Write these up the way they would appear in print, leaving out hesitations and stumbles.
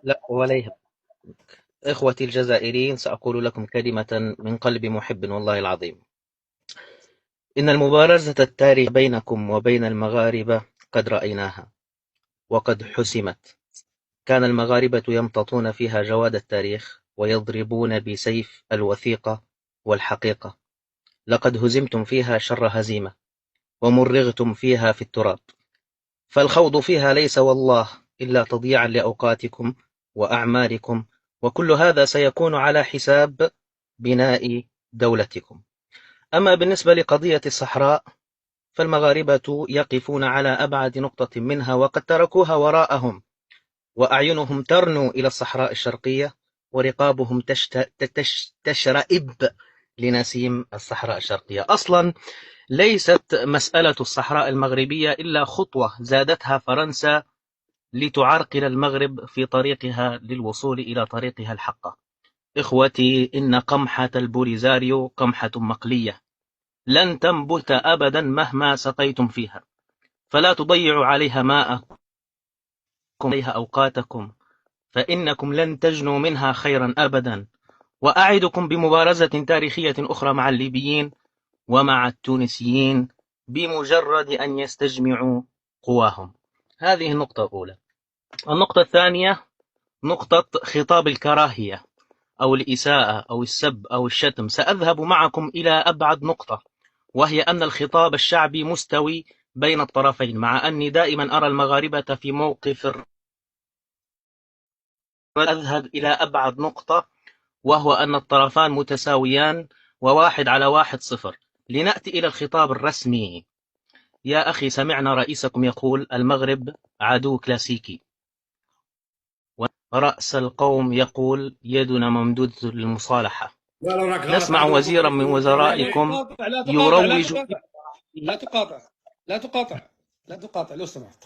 لا ولا يهم. إخوتي الجزائريين، سأقول لكم كلمة من قلب محب والله العظيم. إن المبارزة التاريخية بينكم وبين المغاربة قد رأيناها وقد حسمت. كان المغاربة يمتطون فيها جواد التاريخ ويضربون بسيف الوثيقة والحقيقة. لقد هزمتم فيها شر هزيمة ومرغتم فيها في التراب، فالخوض فيها ليس والله إلا تضييعا لأوقاتكم وأعماركم، وكل هذا سيكون على حساب بناء دولتكم. أما بالنسبة لقضية الصحراء، فالمغاربة يقفون على أبعد نقطة منها وقد تركوها وراءهم، وأعينهم ترنو إلى الصحراء الشرقية ورقابهم تشرئب لنسيم الصحراء الشرقية. أصلا ليست مسألة الصحراء المغربية إلا خطوة زادتها فرنسا لتعرقل المغرب في طريقها للوصول إلى طريقها الحقة. إخوتي، إن قمحة البوليزاريو قمحة مقلية لن تنبت أبدا مهما سقيتم فيها، فلا تضيعوا عليها ماءكم عليها أوقاتكم، فإنكم لن تجنوا منها خيرا أبدا. وأعدكم بمبارزة تاريخية أخرى مع الليبيين ومع التونسيين بمجرد أن يستجمعوا قواهم. هذه النقطة الأولى. النقطة الثانية نقطة خطاب الكراهية أو الإساءة أو السب أو الشتم. سأذهب معكم إلى أبعد نقطة، وهي أن الخطاب الشعبي مستوي بين الطرفين، مع أني دائما أرى المغاربة في موقف أذهب إلى أبعد نقطة، وهو أن الطرفان متساويان وواحد على واحد صفر. لنأتي إلى الخطاب الرسمي. يا أخي، سمعنا رئيسكم يقول المغرب عدو كلاسيكي، ورأس القوم يقول يدنا ممدودة للمصالحة. لا راك غلط نسمع عدو وزيرا من لا لا وزرائكم تقاطع لا تقاطع لا يروج تقاطع لا تقاطع لا تقاطع لا تقاطع لو سمحت.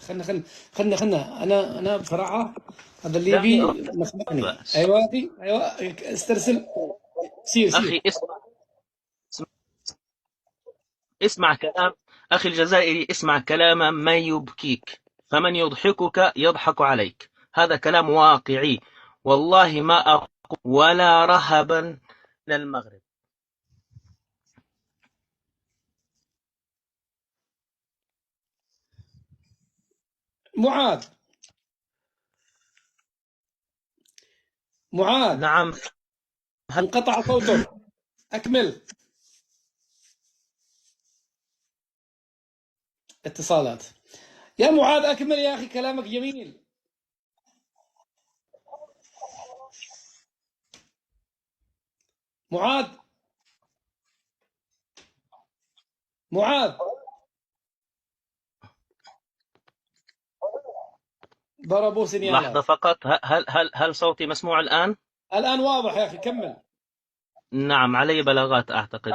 خلنا انا بصراحه هذا دعني الليبي مسمعني. بأس. ايوه دي ايوه استرسل. سير. أخي اسمع, اسمع كلام أخي الجزائري، اسمع كلام من يبكيك، فمن يضحكك يضحك عليك. هذا كلام واقعي، والله ما أقول ولا رهبا للمغرب. معاذ معاذ نعم. انقطع صوتك. اكمل. اتصالات. يا معاذ اكمل يا اخي كلامك جميل. معاذ معاذ ضربوا لحظة سينيالات. فقط. هل صوتي مسموع الآن؟ الان واضح يا اخي كمل. نعم، علي بلاغات أعتقد.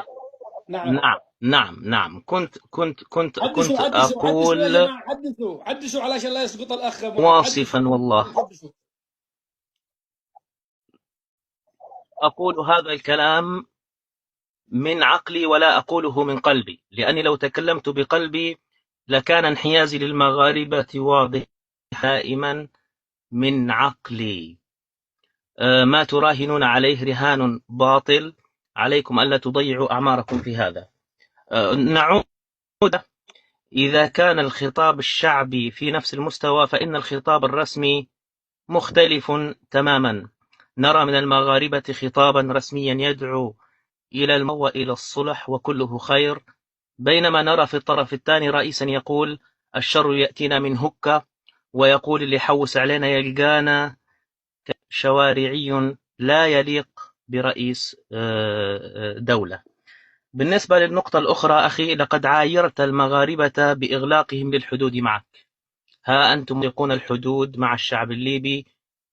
نعم. نعم. كنت حدثوا يا أقول جماعة، حدثوا علشان لا يسقط الأخ معاذ. واصفا والله. حدثوا. أقول هذا الكلام من عقلي ولا أقوله من قلبي، لأني لو تكلمت بقلبي لكان انحيازي للمغاربة واضح دائما من عقلي. ما تراهنون عليه رهان باطل، عليكم ألا تضيعوا أعماركم في هذا. نعود. إذا كان الخطاب الشعبي في نفس المستوى، فإن الخطاب الرسمي مختلف تماما. نرى من المغاربة خطابا رسميا يدعو إلى الموء وإلى الصلح وكله خير، بينما نرى في الطرف الثاني رئيسا يقول الشر يأتينا من هكا، ويقول اللي حوس علينا يلقانا. شوارعي لا يليق برئيس دولة. بالنسبة للنقطة الأخرى أخي، لقد عايرت المغاربة بإغلاقهم للحدود معك. ها أنتم مغلقون الحدود مع الشعب الليبي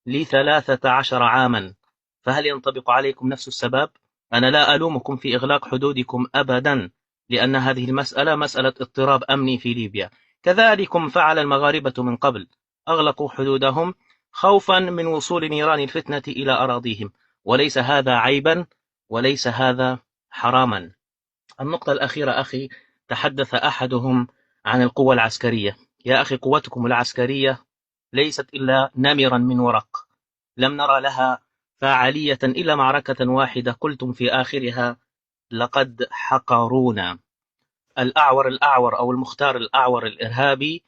ل13 عاما، فهل ينطبق عليكم نفس السبب؟ أنا لا ألومكم في إغلاق حدودكم أبدا، لأن هذه المسألة مسألة اضطراب أمني في ليبيا. كذلكم فعل المغاربة من قبل، أغلقوا حدودهم خوفا من وصول نيران الفتنة إلى أراضيهم، وليس هذا عيبا وليس هذا حراما. النقطة الأخيرة أخي، تحدث أحدهم عن القوة العسكرية. يا أخي، قوتكم العسكرية ليست إلا نمرا من ورق، لم نرى لها فاعلية إلا معركة واحدة قلتم في آخرها لقد حقرونا. الأعور أو المختار الأعور الإرهابي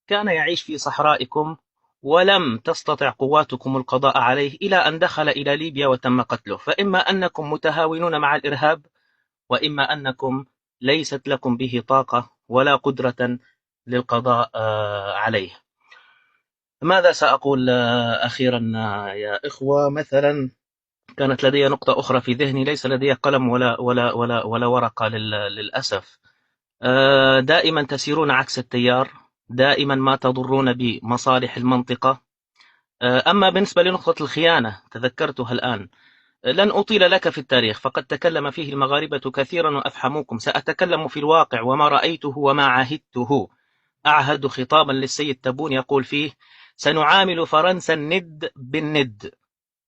كان يعيش في صحرائكم، ولم تستطع قواتكم القضاء عليه إلى أن دخل إلى ليبيا وتم قتله. فإما أنكم متهاونون مع الإرهاب، وإما أنكم ليست لكم به طاقة ولا قدرة للقضاء عليه. ماذا سأقول أخيرا يا إخوة؟ مثلا كانت لدي نقطة أخرى في ذهني، ليس لدي قلم ولا ورقة للأسف. دائما تسيرون عكس التيار، دائما ما تضرون بمصالح المنطقة. أما بالنسبة لنقطة الخيانة تذكرتها الآن. لن أطيل لك في التاريخ، فقد تكلم فيه المغاربة كثيرا وأفحموكم. سأتكلم في الواقع وما رأيته وما عهدته. أعهد خطابا للسيد تبون يقول فيه: سنعامل فرنسا الند بالند،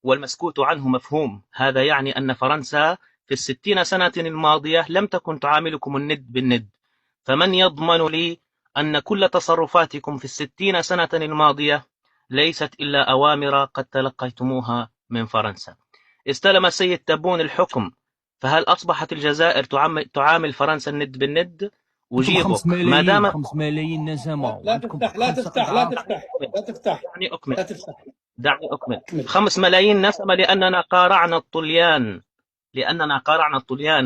والمسكوت عنه مفهوم. هذا يعني أن فرنسا في 60 سنة الماضية لم تكن تعاملكم الند بالند. فمن يضمن لي أن كل تصرفاتكم في 60 سنة الماضية ليست إلا أوامر قد تلقيتموها من فرنسا؟ استلم السيد تبون الحكم، فهل أصبحت الجزائر تعامل فرنسا الند بالند؟ انتم أجيبك 5 ما ملايين دام 5 ملايين نسمة لا وعندكم تفتح لا 5 تفتح لا قطعة. تفتح لا تفتح دعني أكمل لا تفتح. دعني أكمل. اكمل. 5 ملايين نسمة لأننا قارعنا الطليان.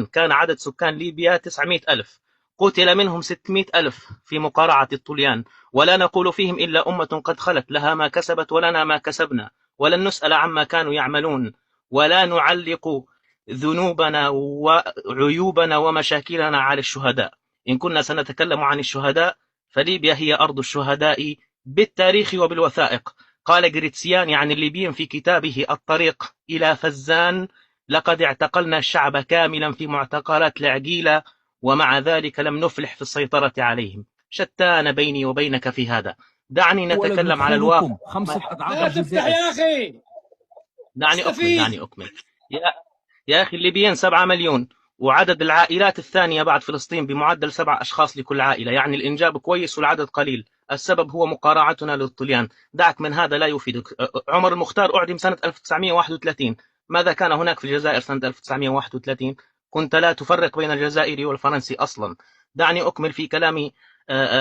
كان عدد سكان ليبيا 900 ألف، قتل منهم 600 ألف في مقارعة الطليان، ولا نقول فيهم إلا أمة قد خلت، لها ما كسبت ولنا ما كسبنا، ولن نسأل عما كانوا يعملون، ولا نعلق ذنوبنا وعيوبنا ومشاكلنا على الشهداء. إن كنا سنتكلم عن الشهداء فليبيا هي أرض الشهداء بالتاريخ وبالوثائق. قال غريتسيان عن الليبيين في كتابه الطريق إلى فزان: لقد اعتقلنا الشعب كاملا في معتقلات العقيلة، ومع ذلك لم نفلح في السيطرة عليهم. شتان بيني وبينك في هذا. دعني ولد نتكلم على الواقع. مخيبكم 5 أضعاف لا تفتح الجزائر. يا أخي، دعني استفيد. أكمل. يا أخي، الليبيين 7 مليون، وعدد العائلات الثانية بعد فلسطين بمعدل 7 أشخاص لكل عائلة، يعني الإنجاب كويس والعدد قليل. السبب هو مقارعتنا للطليان. دعك من هذا، لا يفيدك. عمر المختار أعدم سنة 1931. ماذا كان هناك في الجزائر سنة 1931؟ كنت لا تفرق بين الجزائري والفرنسي أصلا. دعني أكمل في كلامي.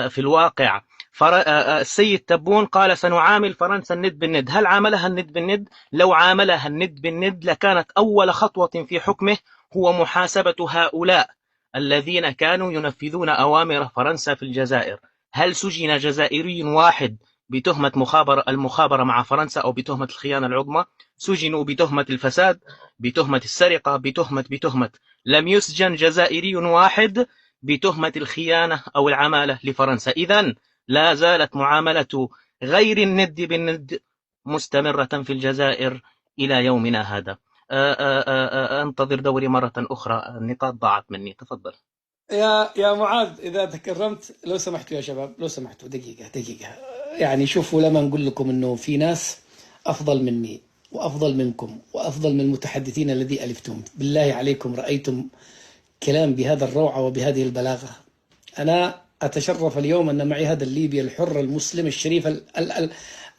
في الواقع السيد تبون قال: سنعامل فرنسا الند بالند. هل عاملها الند بالند؟ لو عاملها الند بالند لكانت أول خطوة في حكمه هو محاسبة هؤلاء الذين كانوا ينفذون أوامر فرنسا في الجزائر. هل سجن جزائري واحد بتهمة المخابرة مع فرنسا أو بتهمة الخيانة العظمى؟ سجنوا بتهمة الفساد، بتهمة السرقة، بتهمة. لم يسجن جزائري واحد بتهمة الخيانة أو العمالة لفرنسا. إذن لا زالت معاملة غير الند بالند مستمرة في الجزائر إلى يومنا هذا. أنتظر دوري مرة أخرى، النقاط ضاعت مني. تفضل. يا معاذ، إذا تكرمت لو سمحتوا يا شباب، لو سمحتوا دقيقة. يعني شوفوا، لما نقول لكم إنه في ناس أفضل مني وأفضل منكم وأفضل من المتحدثين الذي ألفتم، بالله عليكم رأيتم كلام بهذا الروعة وبهذه البلاغة؟ أنا أتشرف اليوم أن معي هذا الليبي الحر المسلم الشريف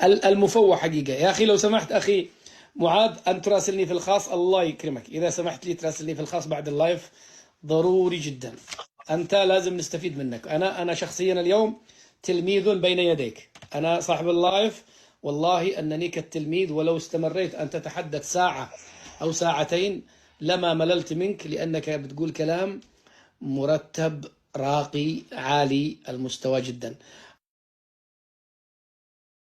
المفوه حقيقة. يا أخي لو سمحت أخي معاذ أن تراسلني في الخاص، الله يكرمك، إذا سمحت لي تراسلني في الخاص بعد اللايف، ضروري جدا. أنت لازم نستفيد منك. أنا شخصيا اليوم تلميذ بين يديك، أنا صاحب اللايف، والله أنني كالتلميذ، ولو استمريت أن تتحدث ساعة أو ساعتين لما مللت منك، لأنك بتقول كلام مرتب راقي عالي المستوى جدا.